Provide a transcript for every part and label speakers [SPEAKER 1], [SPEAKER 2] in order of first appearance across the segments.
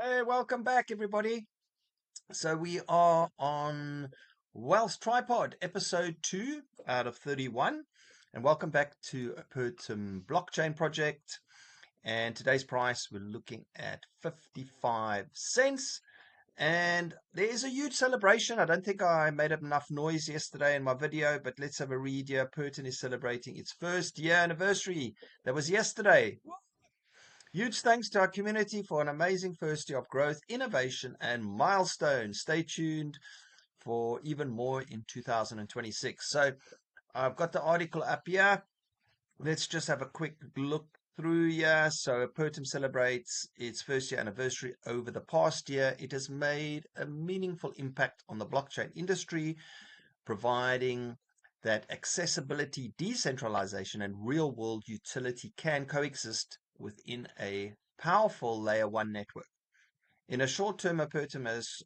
[SPEAKER 1] Hey, welcome back, everybody. So we are on Wealth Tripod, episode 2 out of 31. And welcome back to Apertum blockchain project. And today's price, we're looking at 55 cents. And there is a huge celebration. I don't think I made enough noise yesterday in my video, but let's have a read here. Apertum is celebrating its first year anniversary. That was yesterday. Huge thanks to our community for an amazing first year of growth, innovation, and milestones. Stay tuned for even more in 2026. So I've got the article up here. Let's just have a quick look through here. So Apertum celebrates its first year anniversary. Over the past year, it has made a meaningful impact on the blockchain industry, providing that accessibility, decentralization, and real-world utility can coexist within a powerful layer 1 network. In a short term, Apertum has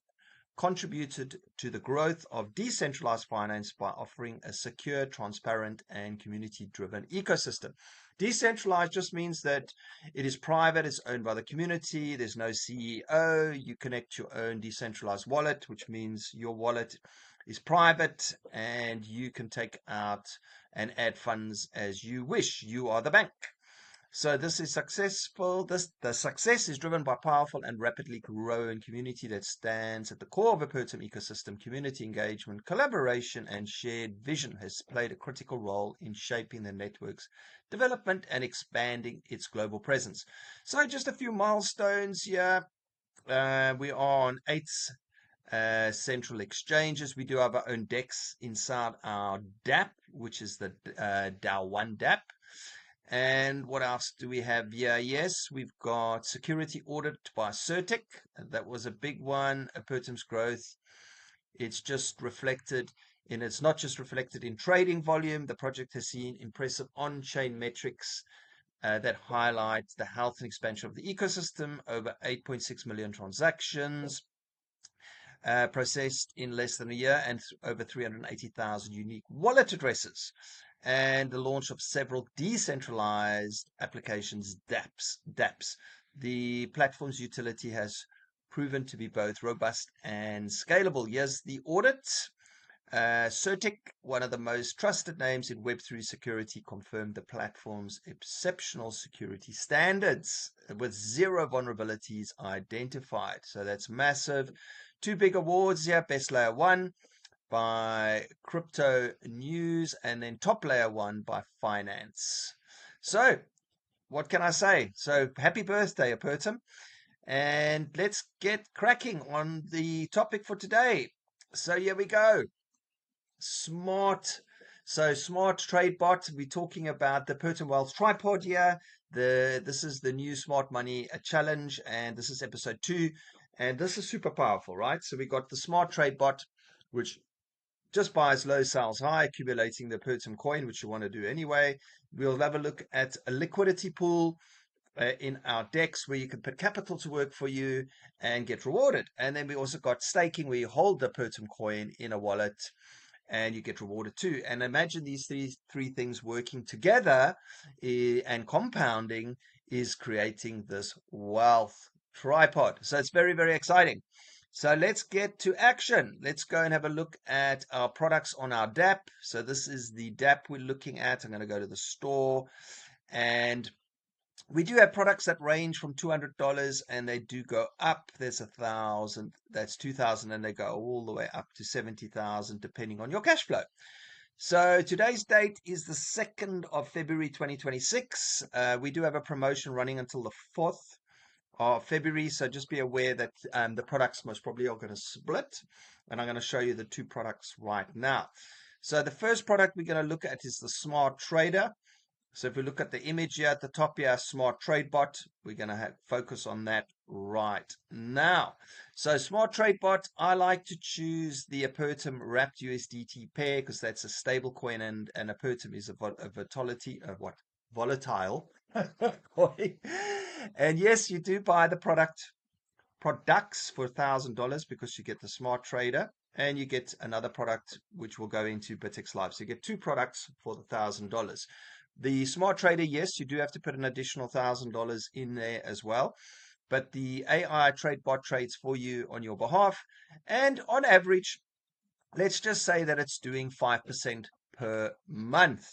[SPEAKER 1] contributed to the growth of decentralized finance by offering a secure, transparent, and community-driven ecosystem. Decentralized just means that it is private, it's owned by the community, there's no CEO, you connect your own decentralized wallet, which means your wallet is private and you can take out and add funds as you wish. You are the bank. So this is successful. The success is driven by powerful and rapidly growing community that stands at the core of Apertum ecosystem. Community engagement, collaboration, and shared vision has played a critical role in shaping the network's development and expanding its global presence. So just a few milestones here. We are on 8 central exchanges. We do have our own DEX inside our DApp, which is the DAO1 DApp. And what else do we have here? Yes, we've got security audit by CertiK. That was a big one. Apertum's growth. It's not just reflected in trading volume. The project has seen impressive on-chain metrics that highlight the health and expansion of the ecosystem. Over 8.6 million transactions processed in less than a year, and over 380,000 unique wallet addresses, and the launch of several decentralized applications, dApps. The platform's utility has proven to be both robust and scalable. Here's the audit. CertiK, one of the most trusted names in Web3 security, confirmed the platform's exceptional security standards with 0 vulnerabilities identified. So that's massive. 2 big awards here: Best Layer 1 by Crypto News, and then Top Layer 1 by Finance. So what can I say? So happy birthday, Apertum. And let's get cracking on the topic for today. So here we go. Smart trade bot. We're talking about the Apertum Wealth Tripod here. This is the new smart money challenge, and this is episode 2. And this is super powerful, right? So we got the smart trade bot, which just buys low, sells high, accumulating the Apertum coin, which you want to do anyway. We'll have a look at a liquidity pool in our DEX, where you can put capital to work for you and get rewarded. And then we also got staking, where you hold the Apertum coin in a wallet and you get rewarded too. And imagine these three things working together and compounding is creating this wealth tripod. So it's very, very exciting. So let's get to action. Let's go and have a look at our products on our DApp. So this is the DApp we're looking at. I'm going to go to the store, and we do have products that range from $200 and they do go up. There's 1,000, that's 2,000, and they go all the way up to 70,000 depending on your cash flow. So today's date is the 2nd of February 2026. We do have a promotion running until the 4th of February. So just be aware that the products most probably are going to split. And I'm going to show you the 2 products right now. So the first product we're going to look at is the Smart Trader. So if we look at the image here at the top here, Smart Trade Bot, we're going to focus on that right now. So Smart Trade Bot, I like to choose the Apertum wrapped USDT pair because that's a stable coin, and Apertum is a volatile coin. And yes, you do buy the products for $1,000 because you get the Smart Trader and you get another product which will go into DEX Live. So you get 2 products for the $1,000. The Smart Trader, yes, you do have to put an additional $1,000 in there as well. but the AI trade bot trades for you on your behalf. And on average, let's just say that it's doing 5% per month.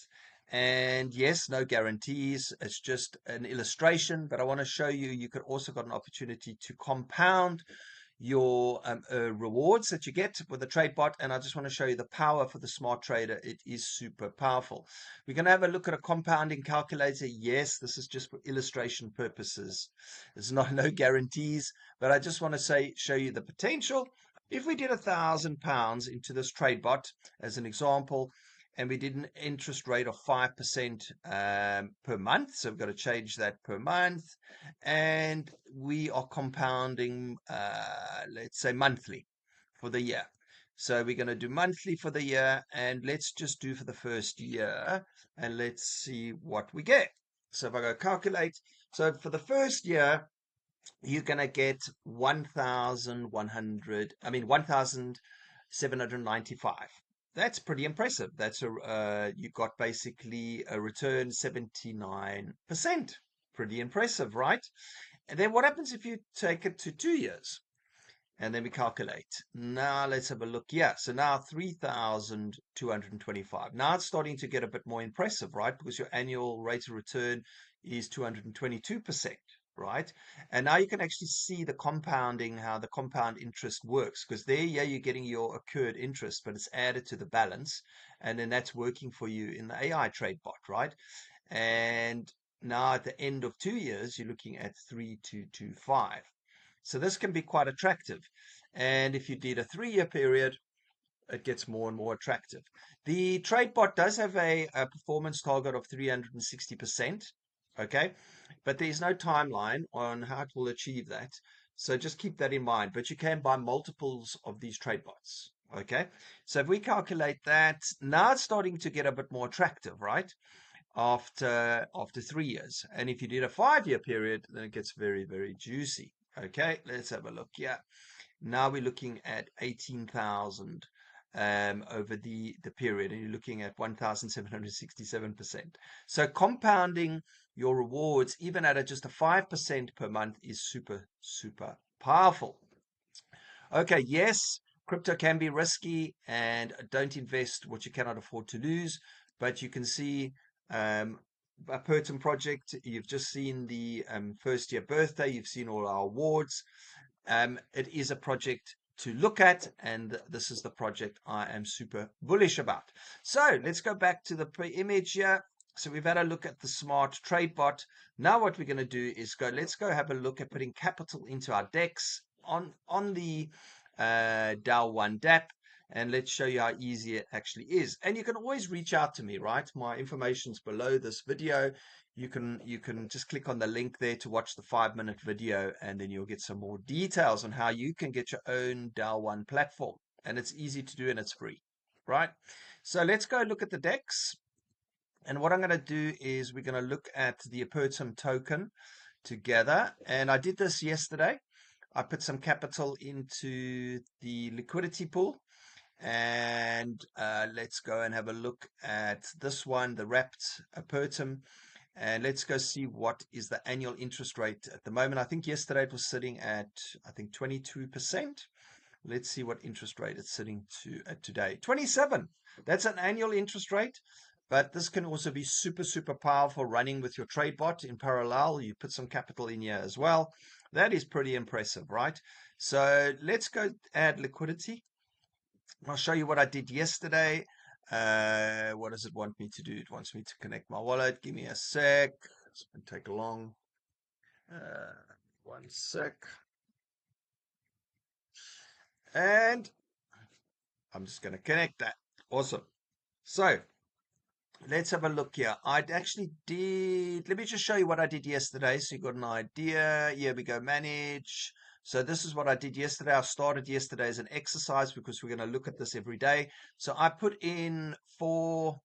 [SPEAKER 1] And yes, no guarantees. It's just an illustration, but I want to show you, you could also got an opportunity to compound your rewards that you get with the trade bot. And I just want to show you the power for the smart trader. It is super powerful. We're going to have a look at a compounding calculator. Yes, this is just for illustration purposes. There's no guarantees, but I just want to show you the potential. If we did £1,000 into this trade bot as an example, and we did an interest rate of 5% per month, so we've got to change that per month, and we are compounding, let's say monthly for the year. So we're going to do monthly for the year, and let's just do for the first year, and let's see what we get. So if I go calculate, so for the first year, you're going to get 1,795. That's pretty impressive. That's you got basically a return 79%. Pretty impressive, right? And then what happens if you take it to 2 years? And then we calculate. Now let's have a look. Yeah, so now 3,225. Now it's starting to get a bit more impressive, right? Because your annual rate of return is 222%, right? And now you can actually see the compounding, how the compound interest works. Because there, yeah, you're getting your accrued interest, but it's added to the balance. And then that's working for you in the AI trade bot, right? And now at the end of 2 years, you're looking at 3,225. So this can be quite attractive. And if you did a 3-year period, it gets more and more attractive. The trade bot does have a performance target of 360%. Okay. But there's no timeline on how it will achieve that. So just keep that in mind. But you can buy multiples of these trade bots. Okay. So if we calculate that, now it's starting to get a bit more attractive, right? After 3 years. And if you did a 5-year period, then it gets very, very juicy. Okay, let's have a look here. Now we're looking at 18,000 over the period, and you're looking at 1,767%. So compounding your rewards, even at just a 5% per month, is super, super powerful. Okay, yes, crypto can be risky, and don't invest what you cannot afford to lose. But you can see Apertum project, you've just seen the first year birthday, you've seen all our awards. It is a project to look at, and this is the project I am super bullish about. So let's go back to the image here. So we've had a look at the smart trade bot. Now what we're going to do is let's go have a look at putting capital into our DEX on the DAO1 DApp. And let's show you how easy it actually is. And you can always reach out to me, right? My information's below this video. You can just click on the link there to watch the 5-minute video, and then you'll get some more details on how you can get your own DAO1 platform. And it's easy to do, and it's free, right? So let's go look at the DEX. And what I'm going to do is we're going to look at the Apertum token together. And I did this yesterday. I put some capital into the liquidity pool. And let's go and have a look at this one, the wrapped Apertum. And let's go see what is the annual interest rate at the moment. I think yesterday it was sitting at, I think, 22%. Let's see what interest rate it's sitting at today. 27. That's an annual interest rate. But this can also be super, super powerful running with your trade bot in parallel. You put some capital in here as well. That is pretty impressive, right? So let's go add liquidity. I'll show you what I did yesterday. What does it want me to do? It wants me to connect my wallet. Give me a sec. It's going to take long. 1 sec. And I'm just going to connect that. Awesome. So let's have a look here. I actually did. Let me just show you what I did yesterday, so you got an idea. Here we go. Manage. So this is what I did yesterday. I started yesterday as an exercise because we're going to look at this every day. So I put in 4.0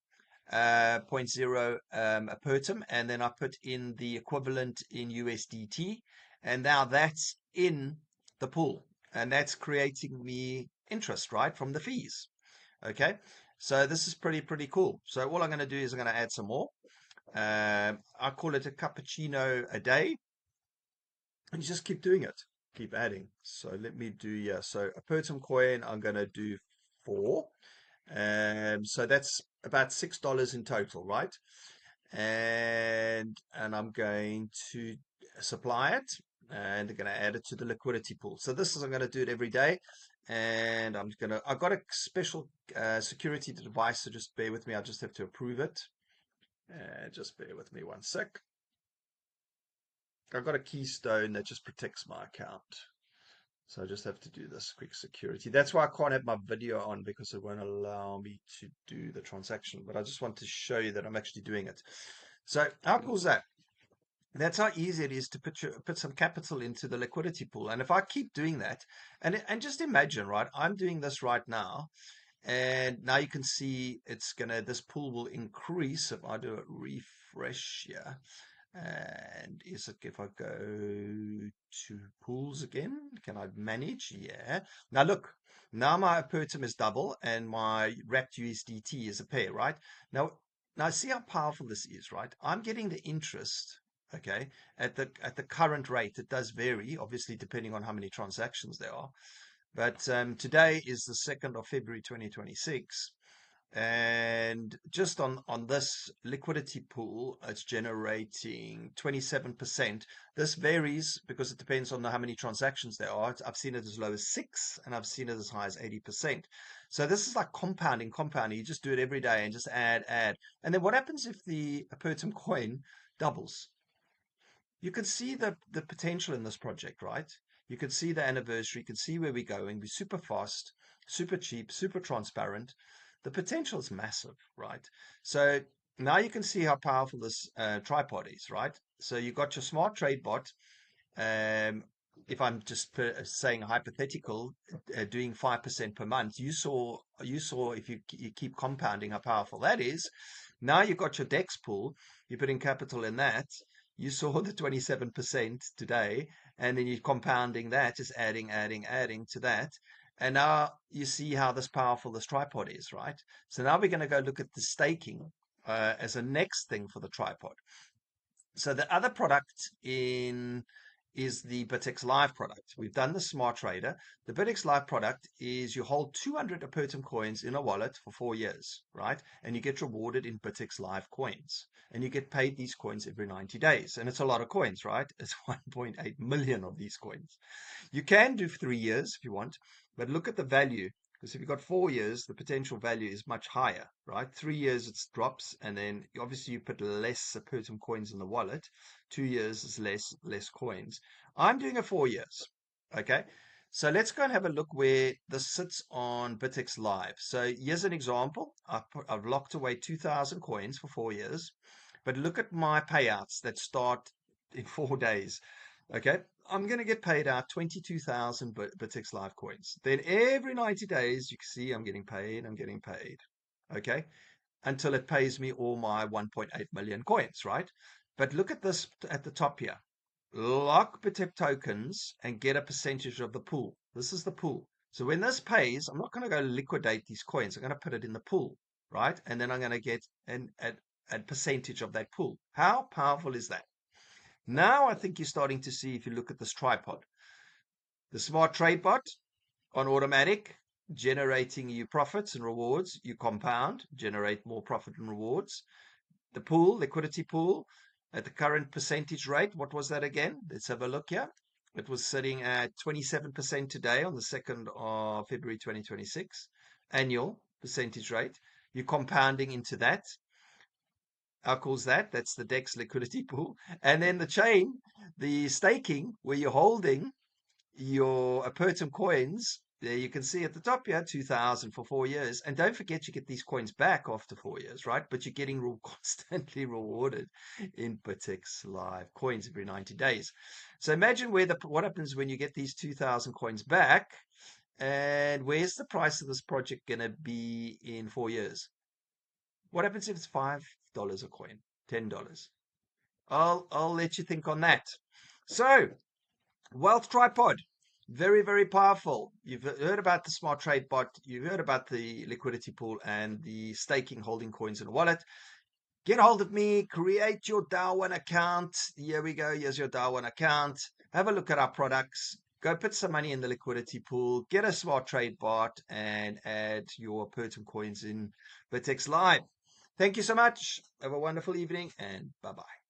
[SPEAKER 1] Apertum, and then I put in the equivalent in USDT, and now that's in the pool, and that's creating me interest, right, from the fees. Okay, so this is pretty cool. So all I'm going to do is I'm going to add some more. I call it a cappuccino a day. And you just keep doing it, keep adding. So let me do, yeah. So Apertum coin, I'm going to do 4. So that's about $6 in total, right? And I'm going to supply it, and I'm going to add it to the liquidity pool. So this is, I'm going to do it every day, and I've got a special security device, so just bear with me. I just have to approve it. Just bear with me one sec. I've got a keystone that just protects my account. So I just have to do this quick security. That's why I can't have my video on, because it won't allow me to do the transaction. But I just want to show you that I'm actually doing it. So how cool is that? That's how easy it is to put some capital into the liquidity pool. And if I keep doing that, and just imagine, right? I'm doing this right now, and now you can see this pool will increase if I do a refresh here. And if I go to pools again, can I manage? Yeah. Now look, now my Apertum is double and my wrapped USDT is a pair, right? Now see how powerful this is, right? I'm getting the interest, okay, at the current rate. It does vary, obviously, depending on how many transactions there are. But today is the 2nd of February 2026. And just on this liquidity pool, it's generating 27%. This varies because it depends on how many transactions there are. I've seen it as low as 6, and I've seen it as high as 80%. So this is like compounding. You just do it every day and just add. And then what happens if the Apertum coin doubles? You can see the potential in this project, right? You can see the anniversary, you can see where we're going. We're super fast, super cheap, super transparent. The potential is massive, right? So now you can see how powerful this tripod is, right? So you've got your smart trade bot. If I'm just saying hypothetical, doing 5% per month, you saw if you keep compounding how powerful that is. Now you've got your DEX pool, you put in capital in that. You saw the 27% today, and then you're compounding that, just adding to that. And now you see how powerful this tripod is, right? So now we're going to go look at the staking as a next thing for the tripod. So the other product is the BitX Live product. We've done the Smart Trader. The BitX Live product is you hold 200 Apertum coins in a wallet for 4 years, right? And you get rewarded in BitX Live coins. And you get paid these coins every 90 days. And it's a lot of coins, right? It's 1.8 million of these coins. You can do 3 years if you want, but look at the value. Because if you've got 4 years, the potential value is much higher, right? 3 years, it drops, and then obviously you put less Apertum coins in the wallet. 2 years is less coins. I'm doing a 4 years, okay? So let's go and have a look where this sits on BitX Live. So here's an example. I've locked away 2,000 coins for 4 years, but look at my payouts that start in 4 days. Okay, I'm going to get paid out 22,000 BitX Live coins. Then every 90 days, you can see I'm getting paid. Okay, until it pays me all my 1.8 million coins, right? But look at this at the top here. Lock BitX tokens and get a percentage of the pool. This is the pool. So when this pays, I'm not going to go liquidate these coins. I'm going to put it in the pool, right? And then I'm going to get a percentage of that pool. How powerful is that? Now I think you're starting to see, if you look at this tripod, the smart trade bot on automatic, generating you profits and rewards. You compound, generate more profit and rewards. The pool, liquidity pool, at the current percentage rate, what was that again? Let's have a look here. It was sitting at 27% today on the 2nd of February 2026, annual percentage rate. You're compounding into that. How cool is that? That's the DEX liquidity pool. And then the chain, the staking, where you're holding your Apertum coins. There you can see at the top here, 2,000 for 4 years. And don't forget, you get these coins back after 4 years, right? But you're getting constantly rewarded in BitX Live coins every 90 days. So imagine what happens when you get these 2,000 coins back, and where's the price of this project going to be in 4 years? What happens if it's $5 a coin, $10? I'll let you think on that. So, wealth tripod, very, very powerful. You've heard about the smart trade bot. You've heard about the liquidity pool and the staking, holding coins in a wallet. Get hold of me, create your DAO1 account. Here we go. Here's your DAO1 account. have a look at our products, go put some money in the liquidity pool, get a smart trade bot, and add your Apertum coins in DEX Live. Thank you so much. Have a wonderful evening, and bye-bye.